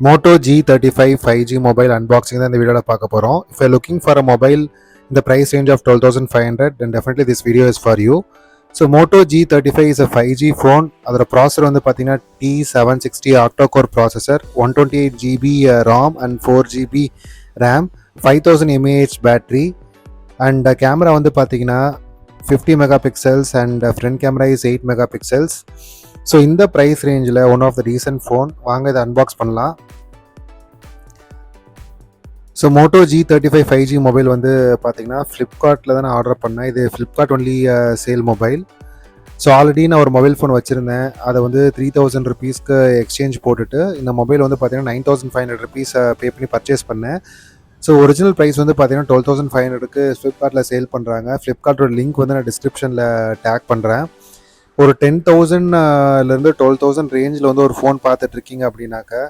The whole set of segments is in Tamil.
Moto G35 5G mobile unboxing தான் இந்த வீடியோவில் பார்க்க போகிறோம். If you're looking for a mobile in the price range of 12,500, then definitely this video is for you. So Moto G35 is a 5G phone. அதோட ப்ராசஸர் வந்து பார்த்தீங்கன்னா T760 octa-core processor, 128GB ROM and 4GB RAM, 5000 mAh battery, and camera வந்து பார்த்தீங்கன்னா 50 megapixels and front camera is 8 megapixels. So இந்த ப்ரைஸ் ரேஞ்சில் one of the recent phone, வாங்க இதை அன்பாக்ஸ் பண்ணலாம். So Moto G35 5G mobile வந்து பார்த்தீங்கன்னா ஃப்ளிப்கார்ட்டில் தான் நான் ஆர்டர் பண்ணேன். இது Flipkart only sale mobile. So already நான் ஒரு மொபைல் ஃபோன் வச்சுருந்தேன். அதை வந்து 3000 ருபீஸ்க்கு எக்ஸ்சேஞ்ச் போட்டுட்டு இந்த மொபைல் வந்து பார்த்தீங்கன்னா 9500 ருபீஸ் பே பண்ணி பர்ச்சேஸ் பண்ணேன். ஸோ ஒரிஜினல் ப்ரைஸ் வந்து பார்த்தீங்கன்னா 12,500க்கு ஃப்ளிப்கார்ட்டில் சேல் பண்ணுறாங்க. ஃப்ளிப்கார்ட்டோட லிங்க் வந்து நான் டிஸ்கிரிப்ஷனில் டேக் பண்ணுறேன். ஒரு 10,000லேருந்து 12,000 ரேஞ்சில் வந்து ஒரு ஃபோன் பார்த்துட்ருக்கீங்க அப்படின்னாக்கா,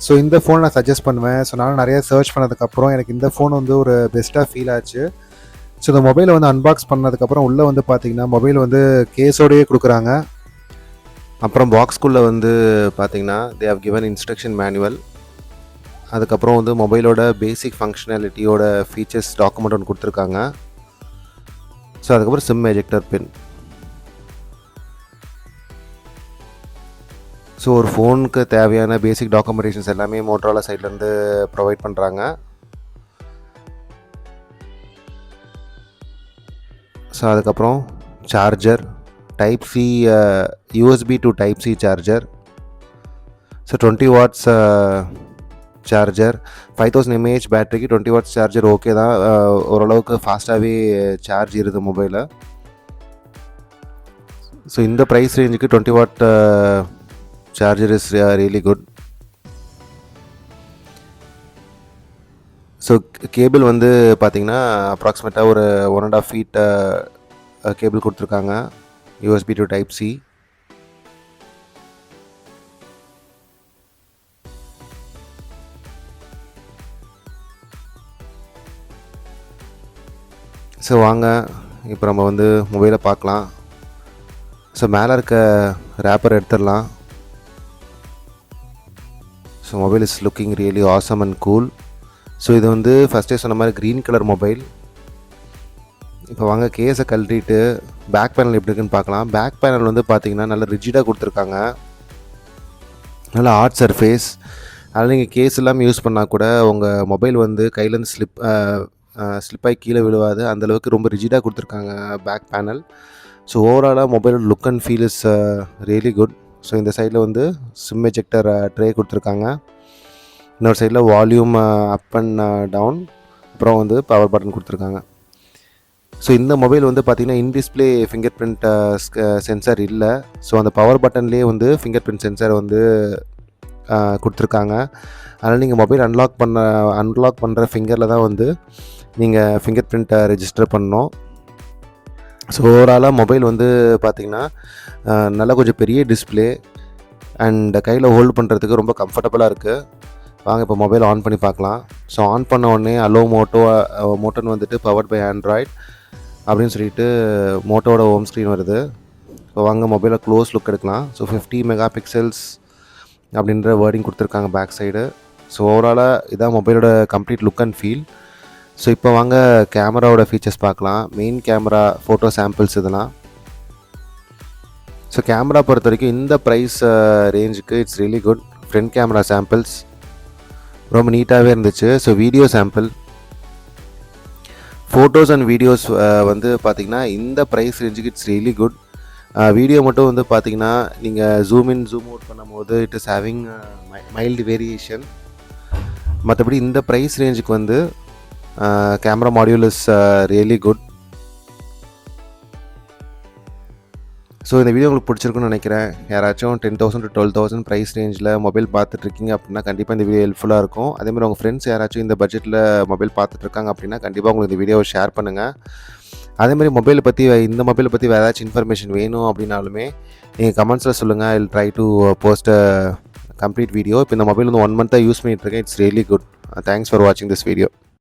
ஸோ இந்த ஃபோன் நான் சஜஸ்ட் பண்ணுவேன். ஸோ நானும் நிறைய சர்ச் பண்ணதுக்கப்புறம் எனக்கு இந்த ஃபோன் வந்து ஒரு பெஸ்ட்டாக ஃபீல் ஆச்சு. ஸோ இந்த மொபைலை வந்து அன்பாக்ஸ் பண்ணதுக்கப்புறம் உள்ளே வந்து பார்த்தீங்கன்னா மொபைல் வந்து கேஸோடையே கொடுக்குறாங்க. அப்புறம் பாக்ஸ்குள்ளே வந்து பார்த்தீங்கன்னா they have given instruction manual. அதுக்கப்புறம் வந்து மொபைலோட பேசிக் ஃபங்க்ஷனாலிட்டியோட ஃபீச்சர்ஸ் டாக்குமெண்ட் ஒன்று கொடுத்துருக்காங்க. ஸோ அதுக்கப்புறம் சிம் எஜெக்டர் பின். ஸோ ஒரு ஃபோனுக்கு தேவையான பேசிக் டாக்குமெண்டேஷன்ஸ் எல்லாமே மோட்டோரோலா சைட்லேருந்து ப்ரொவைட் பண்ணுறாங்க. ஸோ அதுக்கப்புறம் charger, type C USB to type C charger. So 20 watts charger, 5000 mAh பேட்டரிக்கு 20 வாட்ஸ் சார்ஜர் ஓகே தான். ஓரளவுக்கு ஃபாஸ்ட்டாகவே சார்ஜ் இருது மொபைலில். ஸோ இந்த ப்ரைஸ் ரேஞ்சுக்கு 20 what charger is really good. So cable வந்து பார்த்திங்கன்னா அப்ராக்சிமேட்டாக ஒரு 1.5 feet கேபிள் கொடுத்துருக்காங்க, USB to type C. So வாங்க இப்போ நம்ம வந்து மொபைலை பார்க்கலாம். ஸோ மேலே இருக்க ரேப்பர் எடுத்துடலாம். So mobile is looking really awesome and cool. So இது வந்து ஃபஸ்ட்டே சொன்ன மாதிரி க்ரீன் கலர் மொபைல். இப்போ வாங்க கேஸை கழட்டிட்டு பேக் பேனல் எப்படி இருக்குன்னு பார்க்கலாம். பேக் பேனல் வந்து பார்த்திங்கன்னா நல்லா ரிஜிடாக கொடுத்துருக்காங்க, நல்லா ஹார்ட் சர்ஃபேஸ். அதனால் நீங்கள் கேஸ் இல்லாமல் யூஸ் பண்ணால் கூட உங்கள் மொபைல் வந்து கையிலேருந்து ஸ்லிப்பாகி கீழே விழுவாது. அந்தளவுக்கு ரொம்ப ரிஜிடாக கொடுத்துருக்காங்க பேக் பேனல். ஸோ ஓவராலாக mobile look and feel is really good. So இந்த சைடில் வந்து சிம் எஜெக்டர் ட்ரே கொடுத்துருக்காங்க. இன்னொரு சைடில் வால்யூம் அப் அண்ட் டவுன், அப்புறம் வந்து பவர் பட்டன் கொடுத்துருக்காங்க. ஸோ இந்த மொபைல் வந்து பார்த்திங்கன்னா in display finger print sensor இல்லை. ஸோ அந்த பவர் பட்டன்லேயே வந்து ஃபிங்கர் பிரிண்ட் சென்சார் வந்து கொடுத்துருக்காங்க. அதனால் நீங்கள் மொபைல் அன்லாக் பண்ணுற ஃபிங்கரில் தான் வந்து நீங்கள் ஃபிங்கர் பிரிண்ட்டை ரெஜிஸ்டர் பண்ணணும். ஸோ ஓவராலாக மொபைல் வந்து பார்த்திங்கன்னா நல்லா கொஞ்சம் பெரிய டிஸ்பிளே அண்ட் கையில் ஹோல்ட் பண்ணுறதுக்கு ரொம்ப கம்ஃபர்டபுளாக இருக்குது. வாங்க இப்போ மொபைல் ஆன் பண்ணி பார்க்கலாம். ஸோ ஆன் பண்ண உடனே அலோ மோட்டோன்னு வந்துட்டு பவர்ட் பை ஆண்ட்ராய்ட் அப்படின்னு சொல்லிட்டு மோட்டோவோட ஹோம் ஸ்க்ரீன் வருது. ஸோ வாங்க மொபைலை க்ளோஸ் லுக் எடுக்கலாம். ஸோ 50 megapixels அப்படின்ற வேர்டிங் கொடுத்துருக்காங்க பேக் சைடு. ஸோ ஓவராலாக இதான் மொபைலோட complete look and feel. So இப்போ வாங்க கேமராவோட ஃபீச்சர்ஸ் பார்க்கலாம். மெயின் கேமரா, ஃபோட்டோ சாம்பிள்ஸ் இதெல்லாம். ஸோ கேமரா பொறுத்த வரைக்கும் இந்த ப்ரைஸ் ரேஞ்சுக்கு it's really good. Front camera samples ரொம்ப நீட்டாகவே இருந்துச்சு. So video sample, photos and videos வந்து பார்த்திங்கன்னா இந்த ப்ரைஸ் ரேஞ்சுக்கு இட்ஸ் ரியலி குட். வீடியோ மட்டும் வந்து பார்த்திங்கன்னா நீங்கள் ஜூம் இன் ஜூம் அவுட் பண்ணும்போது it is having mild variation. மற்றபடி இந்த ப்ரைஸ் ரேஞ்சுக்கு வந்து camera module is really good. So இந்த வீடியோ உங்களுக்கு பிடிச்சிருக்குன்னு நினைக்கிறேன். யாராச்சும் 10,000 to 12,000 ப்ரைஸ் ரேஞ்சில் மொபைல் பார்த்துட்ருக்கீங்க அப்படின்னா கண்டிப்பாக இந்த வீடியோ ஹெல்ப்ஃபுல்லாக இருக்கும். அதேமாதிரி உங்கள் ஃப்ரெண்ட்ஸ் யாராச்சும் இந்த பட்ஜெட்டில் மொபைல் பார்த்துட்ருக்காங்க அப்படின்னா கண்டிப்பாக உங்களுக்கு இந்த வீடியோவை ஷேர் பண்ணுங்கள். அதேமாதிரி இந்த மொபைலை பற்றி வேறு ஏதாச்சும் இன்ஃபர்மேஷன் வேணும் அப்படின்னாலுமே நீங்கள் கமெண்ட்ஸில் சொல்லுங்கள். I will try to post a complete video. இப்போ இந்த மொபைல் வந்து 1 month யூஸ் பண்ணிகிட்ருக்கேன். It's really good. Thanks for வாட்சிங் திஸ் வீடியோ.